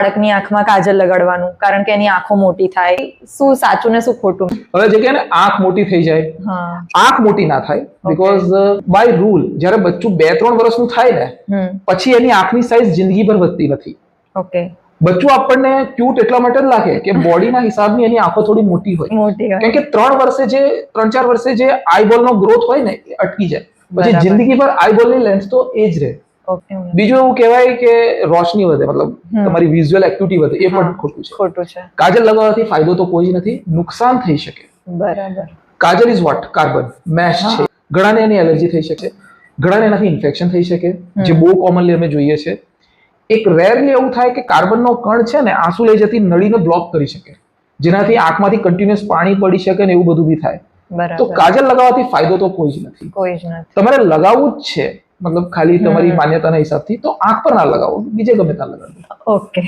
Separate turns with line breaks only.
બાળકની આંખમાં કાજલ લગાડવાનું, કારણ કે એની આંખો મોટી થાય. શું સાચું ને શું ખોટું?
હવે જે કે ને આંખ મોટી થઈ જાય,
હા,
આંખ મોટી ના થાય, બીકોઝ બાય રૂલ જ્યારે બચ્ચું 2-3 વર્ષનું થાય ને પછી એની આંખની સાઈઝ જિંદગીભર વધતી નથી.
ઓકે,
બચ્ચું આપણને ક્યુટ એટલા માટે જ લાગે કે બોડીના હિસાબની એની આંખો થોડી મોટી હોય,
મોટી હોય.
કેમ કે 3-4 વર્ષે જે આઈબોલનો ગ્રોથ હોય ને એ અટકી જાય, પછી
બરાબર.
જિંદગીભર આઈબોલની લેન્થ તો એ જ રહે.
ઓકે,
બીજું એવું કહેવાય કે રોશની વધે, મતલબ તમારી વિઝ્યુઅલ એક્ટિવિટી વધે, એ પણ ખોટું છે.
ખોટું છે.
કાજલ લગાવવાથી ફાયદો તો કોઈ જ નથી, નુકસાન થઈ શકે.
બરાબર.
કાજલ ઇઝ વોટ? કાર્બન, મેશ છે. ઘણાને એની એલર્જી થઈ શકે, ઘણાને એનાથી ઇન્ફેક્શન થઈ શકે, જે બહુ કોમનલી અમે જોઈએ છે. એક રેરલી એવું થાય કે કાર્બનનો કણ છે ને આંસુ લઈ જતી નળીને બ્લોક કરી શકે, જેનાથી આંખમાંથી કન્ટિન્યુઅસ પાણી પડી શકે ને એવું બધું બી થાય. તો
બરાબર.
કાજલ લગાવવાથી ફાયદો તો કોઈ જ નથી.
કોઈ જ નથી.
તમારે લગાવવું જ છે, મતલબ ખાલી તમારી માન્યતાના હિસાબથી, તો આંખ પર ના લગાવો, બીજે ગમે ત્યાં લગાવો.
ઓકે.